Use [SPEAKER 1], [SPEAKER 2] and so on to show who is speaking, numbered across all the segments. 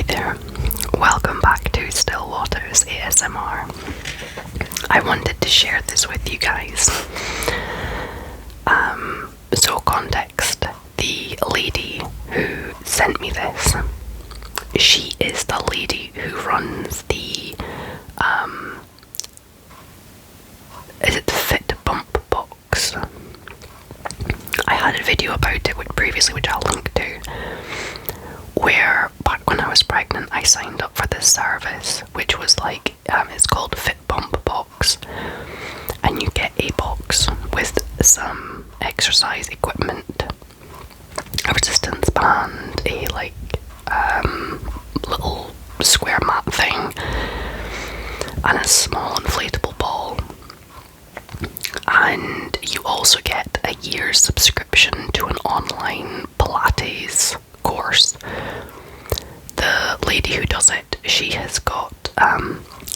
[SPEAKER 1] Hi there, welcome back to Stillwater's ASMR. I wanted to share this with you guys. So context, the lady who sent me this, she is the lady who runs the, is it the Fit Bump Box? I had a video about it previously, which I'll link to, where back when I was pregnant I signed up for this service, which was like, it's called Fit Bump Box, and you get a box with some exercise equipment, a resistance band, a like little square mat thing, and a small inflatable ball. And you also get a year's subscription to an online Pilates course. The lady who does it, she has got,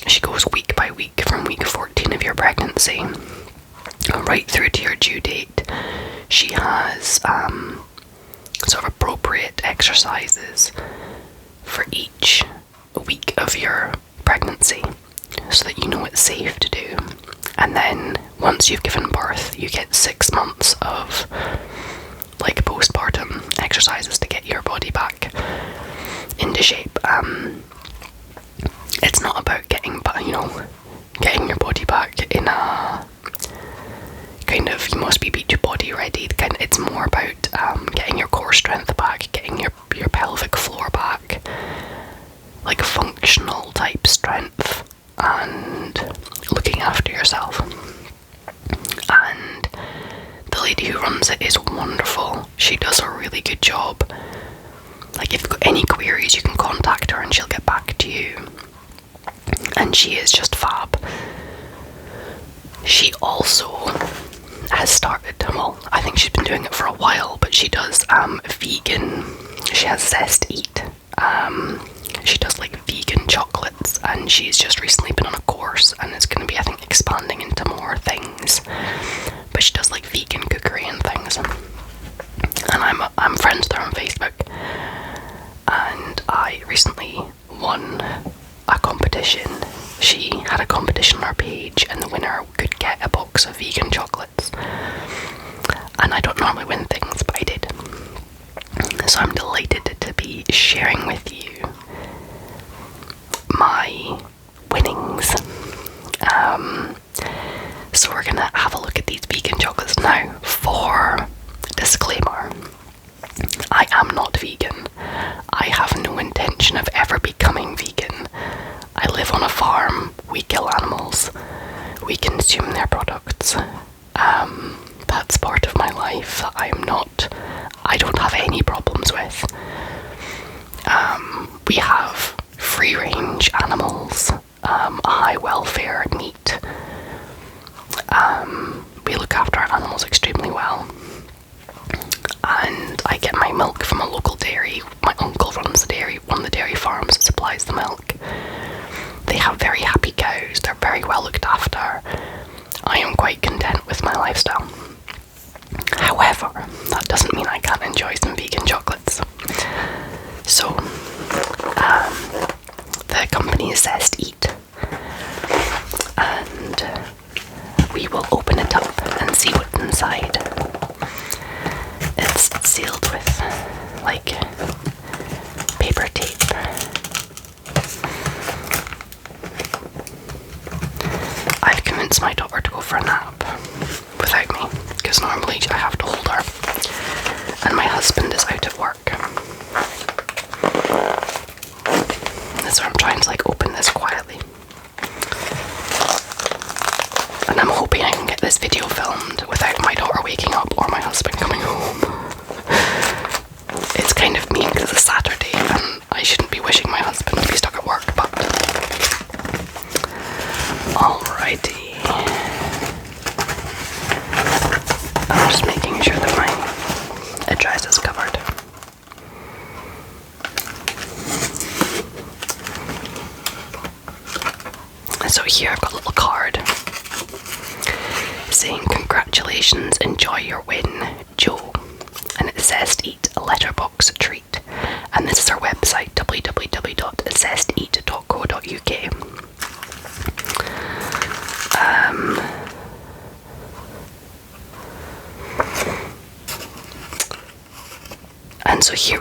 [SPEAKER 1] she goes week by week from week 14 of your pregnancy right through to your due date. She has sort of appropriate exercises for each week of your pregnancy so that you know it's safe to do. And then once you've given birth, you get 6 months of like postpartum exercises to get your body back into shape. It's not about getting your body back in a kind of, you must be beach body ready. It's more about getting your core strength back, getting your pelvic floor back, like functional type strength, and looking after yourself. And the lady who runs it is wonderful. She does a really good job. Like, if you've got any queries, you can contact her and she'll get back to you. And she is just fab. She also has started, well, I think she's been doing it for a while, but she does vegan, she has ZestEat. She does like vegan chocolates, and she's just recently been on a course, and it's going to be, I think, expanding into more things. But she does like vegan cookery and things. And I'm friends with her on Facebook. And I recently won a competition. She had a competition on her page, and the winner could get a box of vegan chocolates. And I don't normally win things, but I did. So I'm delighted to be sharing with you my winnings. So we're gonna have a look at these vegan chocolates now. For disclaimer, I am not vegan. I have no intention of ever becoming vegan. I live on a farm, we kill animals, we consume their products. That's part of my life that I don't have any problems with. We have free range animals, high welfare meat. We look after our animals extremely well. And I get my milk from a local dairy. My uncle runs the dairy, one of the dairy farms that supplies the milk. They have very happy cows, they're very well looked after. I am quite content with my lifestyle. However, that doesn't mean I can't enjoy some vegan chocolates. So, the company is ZestEat, and we will open it up and see what's inside. It's sealed with like paper tape. I've convinced my daughter to go for a nap without me, because normally I have to hold her, and my husband is out at work. So I'm trying to like open this quietly, and I'm hoping I can get this video filmed without my daughter waking up or my husband coming home. It's kind of mean because it's Saturday and I shouldn't be wishing my husband to be stuck at work, but alrighty. I'm just making sure that my address is covered. So here I've got a little card saying, "Congratulations, enjoy your win, Joe." And it says ZestEat, a letterbox treat. And this is our website, www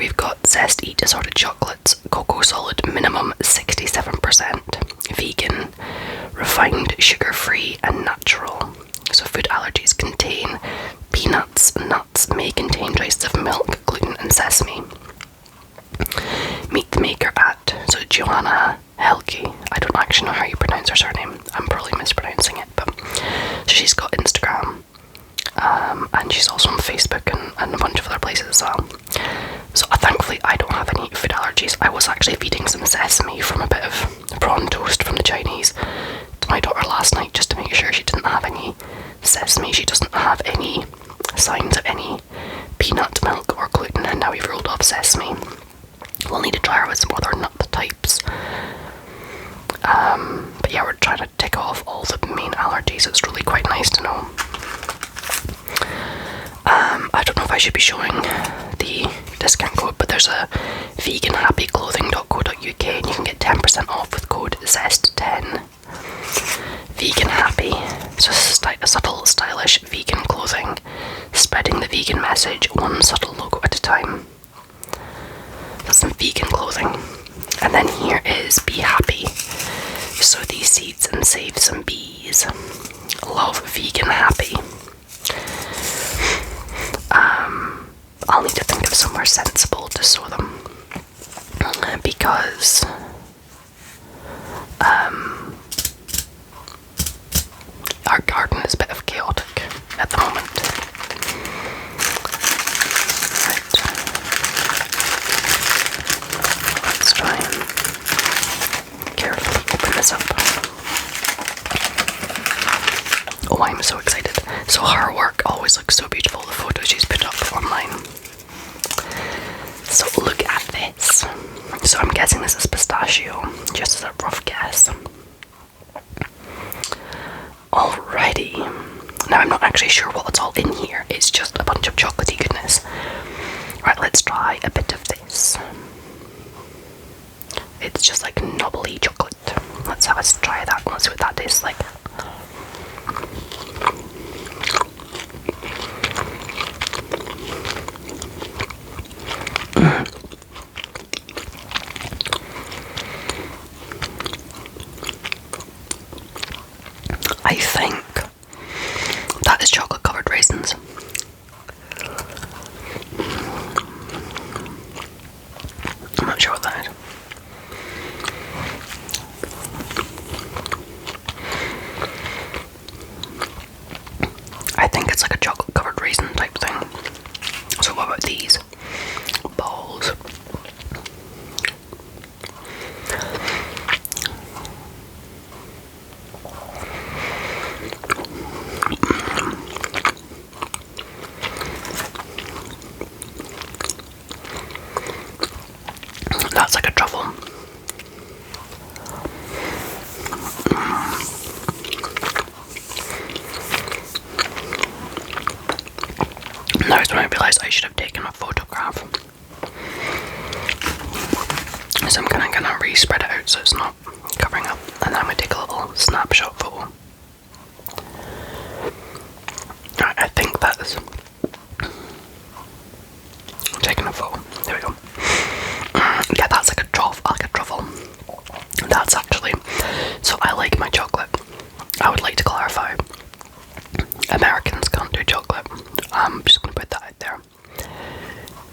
[SPEAKER 1] we've got ZestEat assorted chocolates, cocoa solid minimum 67%, vegan, refined, sugar-free and natural. So food allergies contain peanuts, nuts, may contain traces of milk, gluten and sesame. Meet the maker at, so Joanna Helge, I don't actually know how you pronounce her surname, I'm probably mispronouncing it, but so she's got Instagram, and she's also on Facebook and a bunch of other places as well. So thankfully I don't have any food allergies. I was actually feeding some sesame from a bit of prawn toast from the Chinese to my daughter last night just to make sure she didn't have any sesame. She doesn't have any signs of any peanut, milk or gluten, and now we've rolled off sesame. We'll need to try her with some other nut types. But yeah, we're trying to tick off all the main allergies. It's really quite nice to know. I don't know if I should be showing the discount code, but there's a veganhappyclothing.co.uk and you can get 10% off with code ZEST10. Vegan Happy, so subtle, stylish vegan clothing, spreading the vegan message one subtle logo at a time. That's some vegan clothing. And then here is Be Happy. Sow these seeds and save some bees. Love Vegan Happy. I'll need to think of somewhere sensible to sow them, because our garden is a bit of chaotic at the moment. Right. Let's try and carefully open this up. Oh, I'm so excited. So her work always looks so beautiful, the photos she's put up online. So look at this. So I'm guessing this is pistachio, just as a rough guess. Alrighty. Now I'm not actually sure what's all in here, it's just a bunch of chocolatey goodness. Right, let's try a bit of this. It's just like knobbly chocolate. Let's have us try that. Let's see what that tastes like. I think that is chocolate covered raisins. I'm not sure what that is. I think it's like a chocolate covered raisin type thing. So what about these balls? That's like a truffle. Now is when I realised I should have taken a photograph. So I'm gonna re-spread it out so it's not covering up, and then I'm gonna take a little snapshot photo. Alright, I think that is taking a photo. There we go. Yeah, that's like a truffle. That's actually, so I like my chocolate. I would like to clarify, Americans can't do chocolate. I'm just gonna put that out there.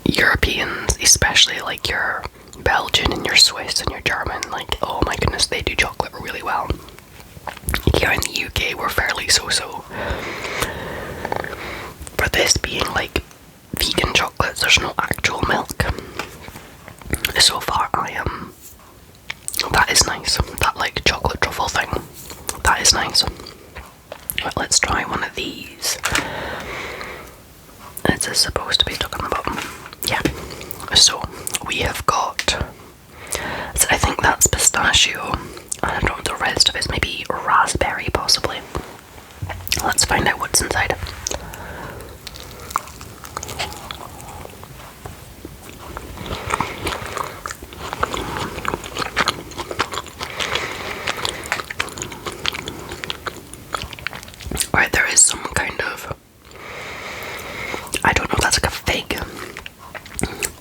[SPEAKER 1] Europeans, especially like your Belgian and your Swiss and your German, like, oh my goodness, they do chocolate really well. Here in the UK, we're fairly so-so. For this being like vegan chocolates, there's no actual milk. So far, that is nice. That like chocolate truffle thing, that is nice. Right, let's try one of these. It's supposed to be stuck on the bottom. Yeah. So we have got, so I think that's pistachio. I don't know what the rest of it is. Maybe raspberry, possibly. Let's find out what's inside. Right, there is some kind of, I don't know if that's like a fig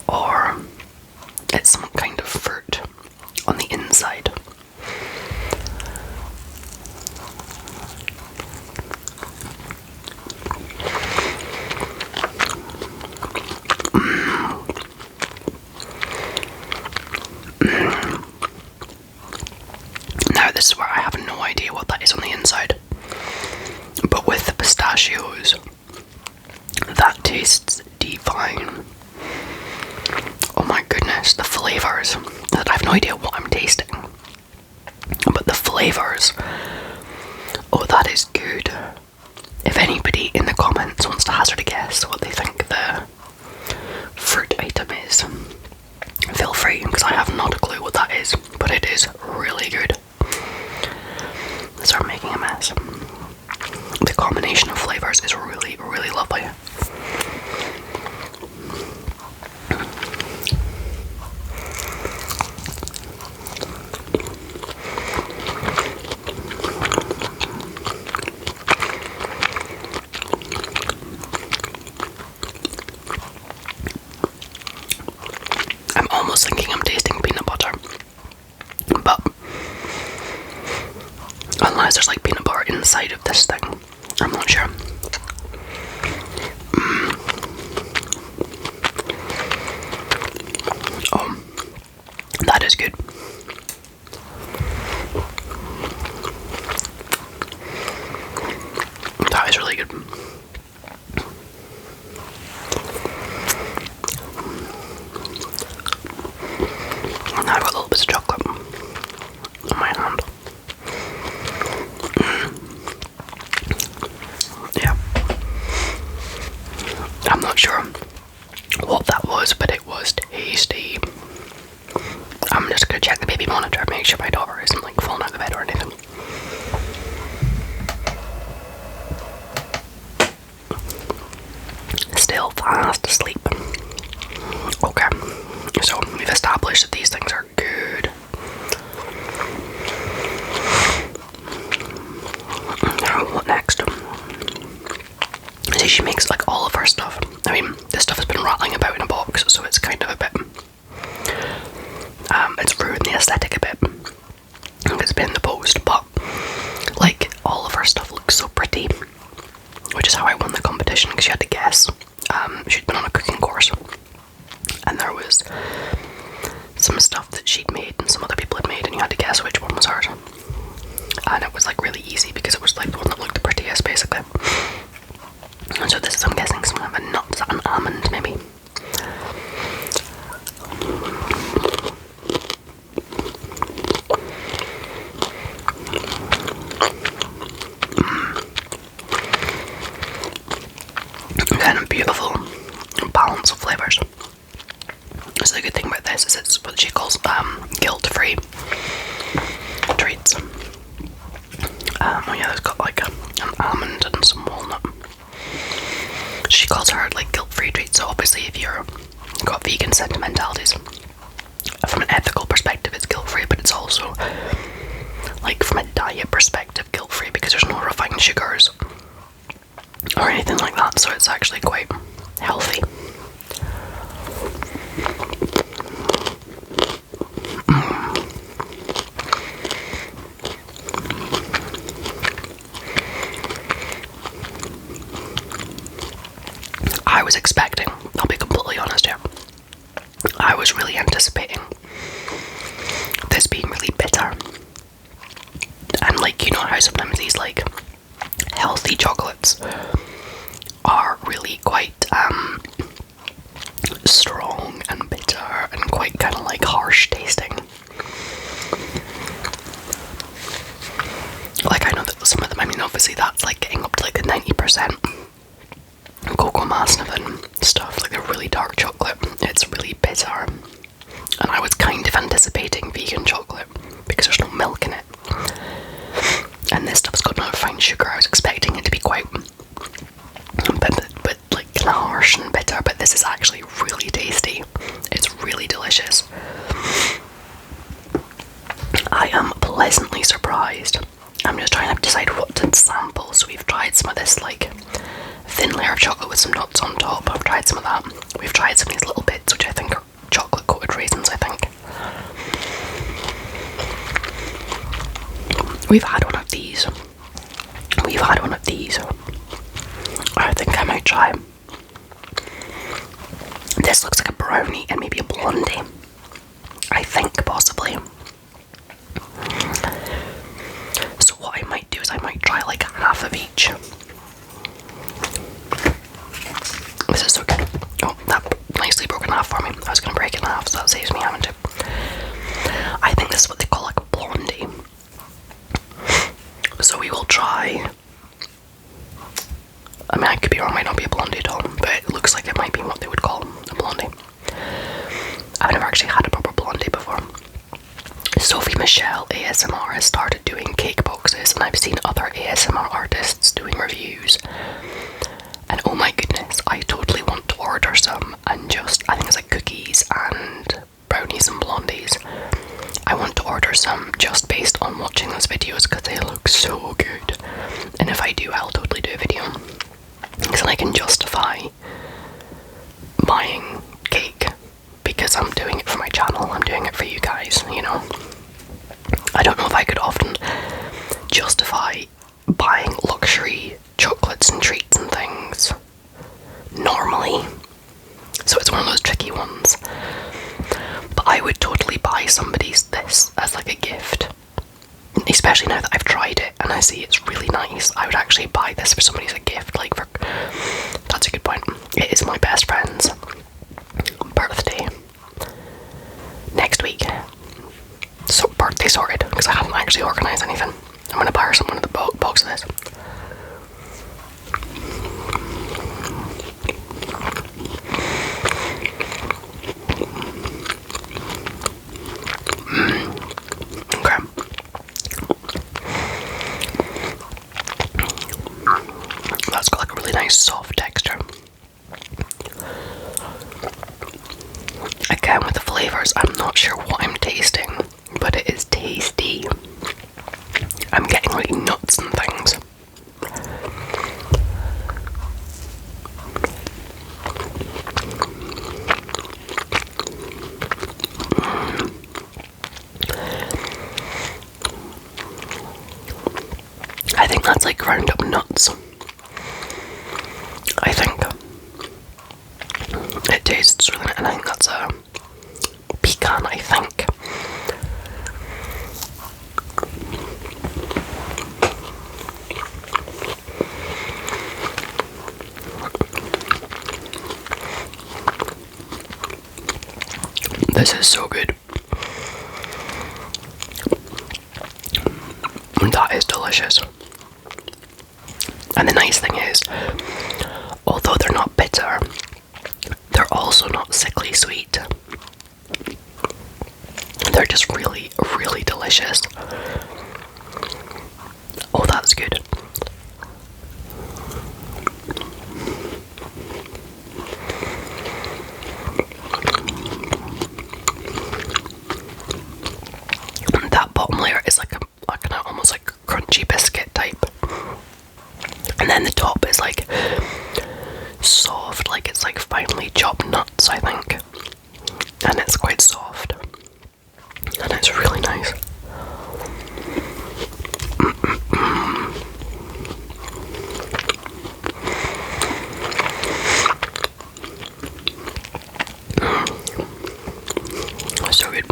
[SPEAKER 1] or no idea what I'm tasting. But the flavours, oh, that is good. If anybody in the comments wants to hazard a guess what they think the fruit item is, feel free, because I have not a clue what that is, but it is really good. Start making a mess. The combination of flavours is really, really lovely. I'm almost thinking I'm tasting peanut butter, but unless there's like peanut butter inside of this thing, I'm not sure. Oh, that is good. That is really good. Now I've got little bits of chocolate on my hand. Yeah. I'm not sure what that was, but it was tasty. I'm just gonna check the baby monitor, make sure my daughter isn't like falling out of bed or anything. Still fast asleep. Okay, so we've established that these things are good. Now, what next? See, she makes like all of her stuff. I mean, this stuff has been rattling about in a box, so it's kind of a bit. It's ruined the aesthetic a bit. It's been in the post, but like all of her stuff looks so pretty, which is how I won the competition, because she had to guess. She'd been on a cooking course, and there was some stuff that she'd made and some other people had made, and you had to guess which one was hers. And it was like really easy because it was like the one that looked the prettiest, basically. And so this is, I'm guessing, some kind of a nut, an almond maybe. Kind of beautiful balance of flavours. So the good thing about this is it's what she calls guilt-free treats. Oh yeah, there's got like an almond and some walnut. She calls her like guilt-free treats. So obviously, if you're got vegan sentimentalities, from an ethical perspective, it's guilt-free, but it's also like from a diet perspective, guilt-free because there's no refined sugars or anything like that. So it's actually quite healthy. I was expecting, I'll be completely honest here, I was really anticipating this being really bitter. And like, you know how sometimes these like healthy chocolates are really quite strong and bitter and quite kind of like harsh tasting. Like, I know that some of them, I mean obviously that's like getting up to like the 90% cocoa mass and stuff, like they're really dark chocolate. It's really bitter, and I was kind of anticipating vegan chocolate because there's no milk in it, and this stuff's got no refined sugar. I was expecting it to be quite but like kind of harsh and bitter, but this is actually really tasty. It's really delicious. I am pleasantly surprised. I'm just trying to decide what to sample. So we've tried some of this like thin layer of chocolate with some nuts on top. I've tried some of that. We've tried some of these little bits, which I think are chocolate coated raisins, I think. We've had one of these. I think I might try. This looks like a brownie and maybe a blondie. I think, possibly. So what I might do is I might try like half of each. This is so good. Oh, that nicely broken in half for me. I was going to break it in half, so that saves me having to. Michelle ASMR has started doing cake boxes, and I've seen other ASMR artists doing reviews. And oh my goodness, I totally want to order some and just, I think it's like cookies and brownies and blondies. I want to order some just based on watching those videos because they look so good. And if I do, I'll totally do a video. Because then I can justify buying cake. Because I'm doing it for my channel, I'm doing it for you guys, you know. I don't know if I could often justify buying luxury chocolates and treats and things normally. So it's one of those tricky ones. But I would totally buy somebody's this as like a gift. Especially now that I've tried it and I see it's really nice. I would actually buy this for somebody as a gift, like for... That's a good point. It is my best friend's birthday next week. So birthday sorted, because I haven't actually organised anything. I'm going to buy her someone in the box of this. Okay. That's got like a really nice soft texture. Again, with the flavours, I'm not sure what I'm tasting, but it is tasty. I'm getting like nuts and things. I think that's like ground up nuts. I think it tastes really nice, and I think that's a pecan, I think. This is so good. That is delicious. And the nice thing is, although they're not bitter, they're also not sickly sweet. They're just really, really delicious. Oh, that's good. That bottom layer is like an almost like crunchy biscuit type. And then the top is like soft, like it's like finely chopped nuts, I think. And it's quite soft. And it's really nice. So good.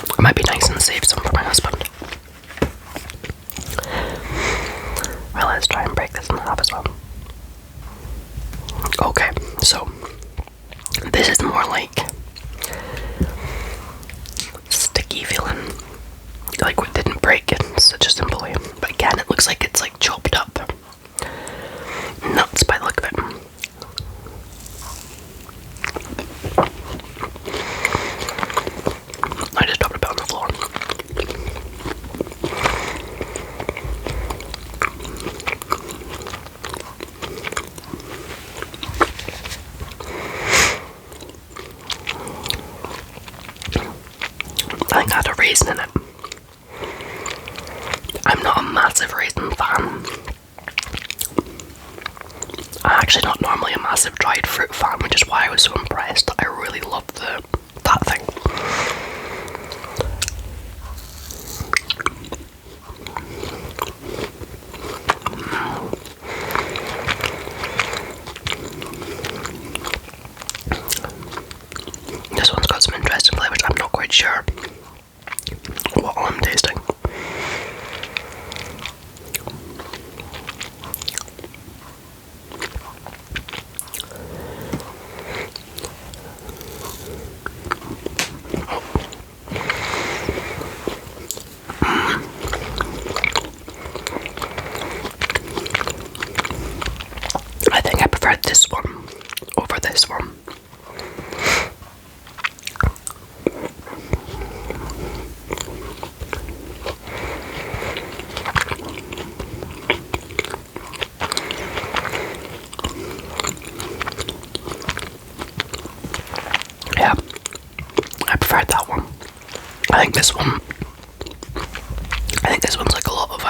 [SPEAKER 1] It might be nice and save some for my husband. Well, let's try and break this in half as well. Okay, so this is more like sticky feeling, like it didn't break in such a simple way. But again, it looks like it's like chopped up nuts by the look of it. I just dropped it on the floor. I think I had a raisin in it. I'm not a massive raisin fan. I'm actually not normally a massive dried fruit fan, which is why I was so impressed. I really love that thing. This one's got some interesting flavours. I'm not quite sure what I'm tasting. I think I preferred this one over this one. preferred that one. I think this one's like a lot of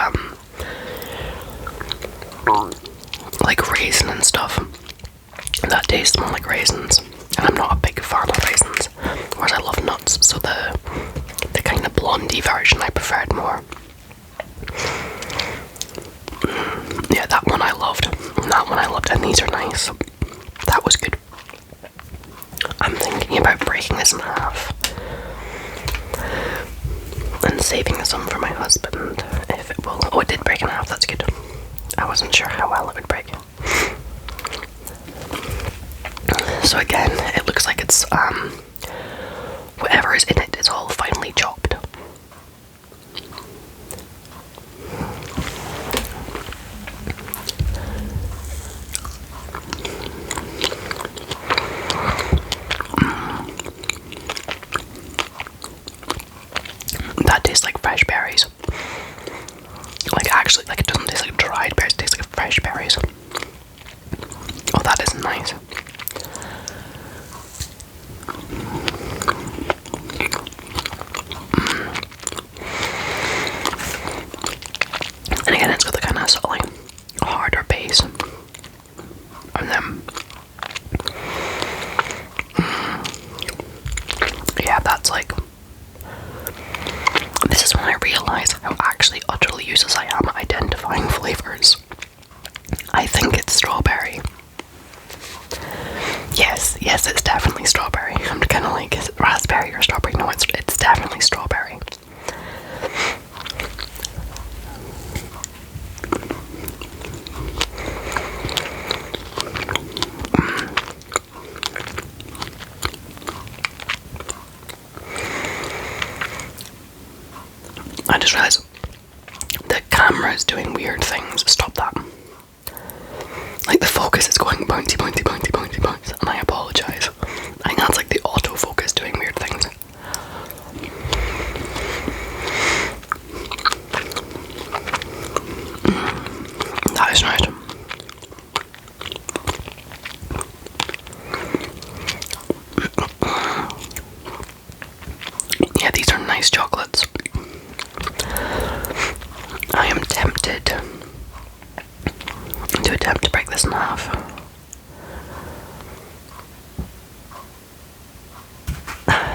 [SPEAKER 1] like raisin and stuff. That tastes more like raisins, and I'm not a big fan of raisins, whereas I love nuts, so the kind of Blondie version I preferred more. Yeah, that one I loved, and these are nice. That was good. I'm thinking about breaking this in half and saving some for my husband, if it will. Oh, it did break in half, that's good. I wasn't sure how well it would break. So again, it looks like it's, whatever is in it is all finely chopped. That tastes like fresh berries. Like actually, like it doesn't taste like dried berries, it tastes like fresh berries. Oh, that is nice. And again, it's got the kind of sort of like harder base. And then, yeah, that's like, this is when I realise how actually utterly useless I am at identifying flavours. I think it's strawberry. Yes, it's definitely strawberry. I'm kind of like, is it raspberry or strawberry? No, it's definitely strawberry. I just realised the camera is doing weird things. Stop that. Like the focus is going bouncy, bouncy, bouncy, bouncy, bouncy, and I apologise. I think that's like the autofocus doing weird things. That is nice. Yeah, these are nice chocolates. I am tempted to attempt to break this in half.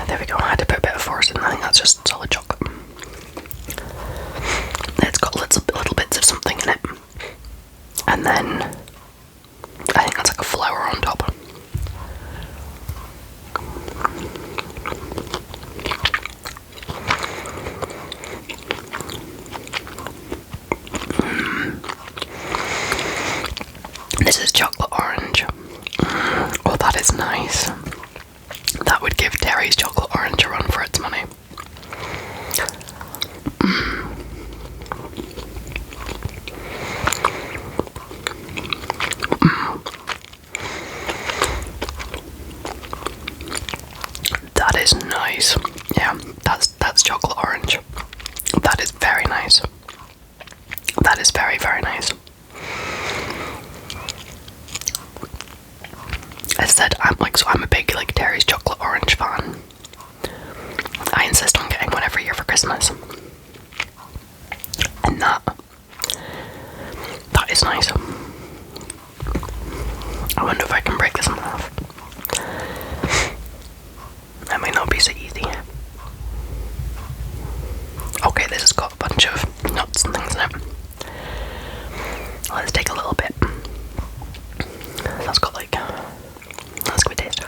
[SPEAKER 1] There we go, I had to put a bit of force in. I think that's just solid chocolate. It's got little bits of something in it. And then, I think that's like a flower on top. This is chocolate orange. Oh, that is nice. That would give Terry's chocolate orange a run for its money. That is nice. Yeah, that's chocolate orange. That is very nice. That is very, very nice. As I said, I'm a big like Terry's chocolate orange fan. I insist on getting one every year for Christmas. And that is nice. I wonder if I can break this in half. That might not be so easy. Okay, this has got a bunch of nuts and things in it. Let's take a little bit. That's got like, let's give it a taste.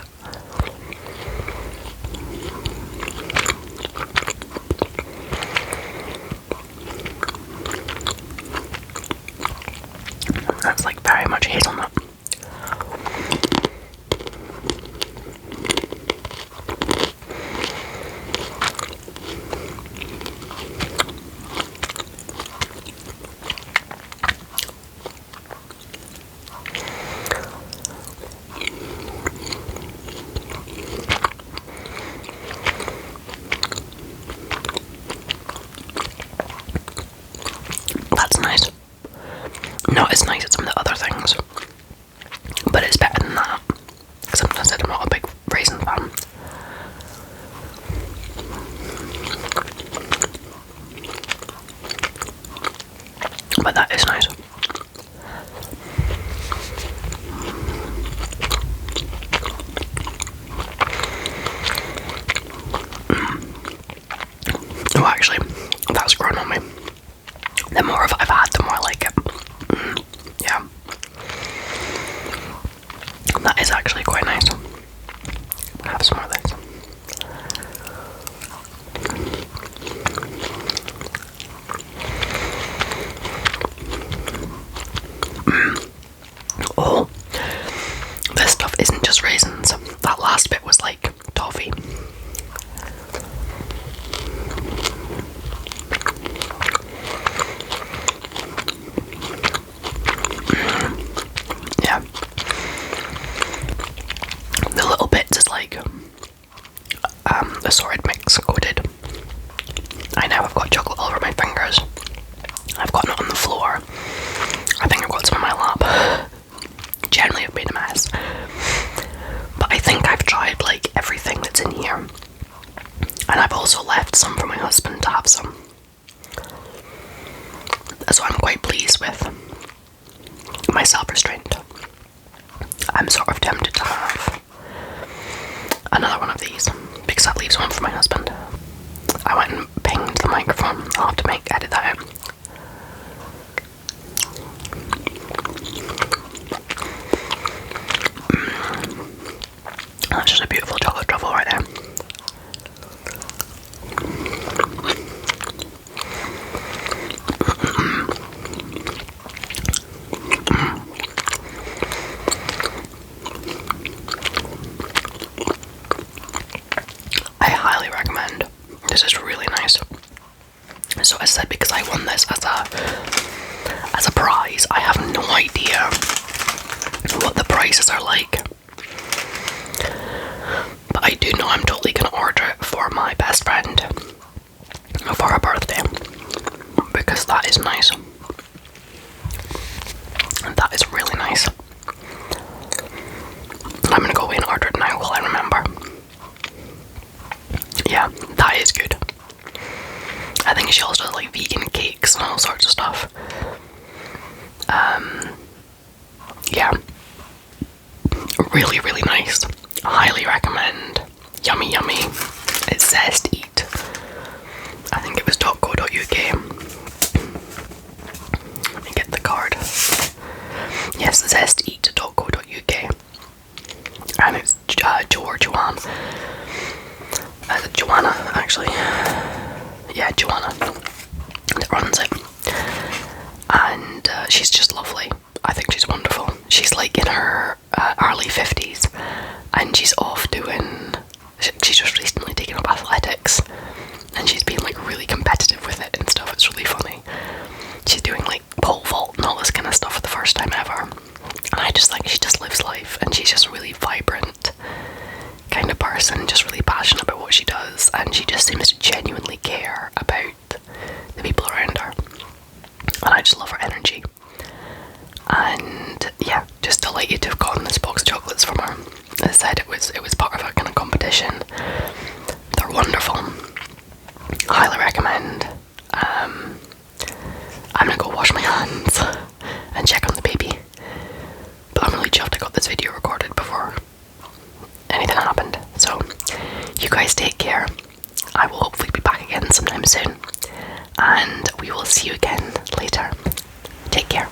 [SPEAKER 1] growing on me. The more I've had, the more I like it. Yeah. That is actually quite nice. Have some more of this. Oh, this stuff isn't just raisins. That last bit was like toffee. Yeah. The little bits is like assorted mix coated. I now have got chocolate all over my fingers. I've got it on the floor. I think I've got some in my lap. Generally I've made a mess. But I think I've tried like everything that's in here. And I've also left some for my husband to have some. So I'm quite pleased with my self-restraint. I'm sort of tempted to have another one of these because that leaves one for my husband. I went and pinged the microphone. I'll have to edit that out. That's just a beautiful chocolate truffle right there. I highly recommend. This is really nice. So as I said, because I won this as a prize, I have no idea what the prices are like. But I do know I'm totally gonna order it for my best friend for her birthday, because that is nice. That is really nice. I'm gonna go away and order it now while I remember. Yeah, that is good. I think she also does like vegan cakes and all sorts of stuff. Yeah. Really, really nice. Highly recommend. Yummy, yummy. It's ZestEat. I think it was .co.uk. Let me get the card. Yes, ZestEat.co.uk. And it's Joe or Joanne. Joanna, actually. Yeah, Joanna that runs it. And she's just lovely. I think she's wonderful. She's like in her early 50s and she's off doing, she's just recently taken up athletics and she's been like really competitive with it and stuff. It's really funny. She's doing like pole vault and all this kind of stuff for the first time ever. And I just think she just lives life and she's just really vibrant kind of person, just really passionate about what she does, and she just seems to genuinely care about the people around her. And I just love her energy. And yeah, just delighted to have gotten this box of chocolates from her. As I said, it was part of a kind of competition. They're wonderful. Highly recommend. I'm gonna go wash my hands and check on the baby. But I'm really chuffed I got this video recorded before anything happened. So you guys take care. I will hopefully be back again sometime soon. And we will see you again later. Take care.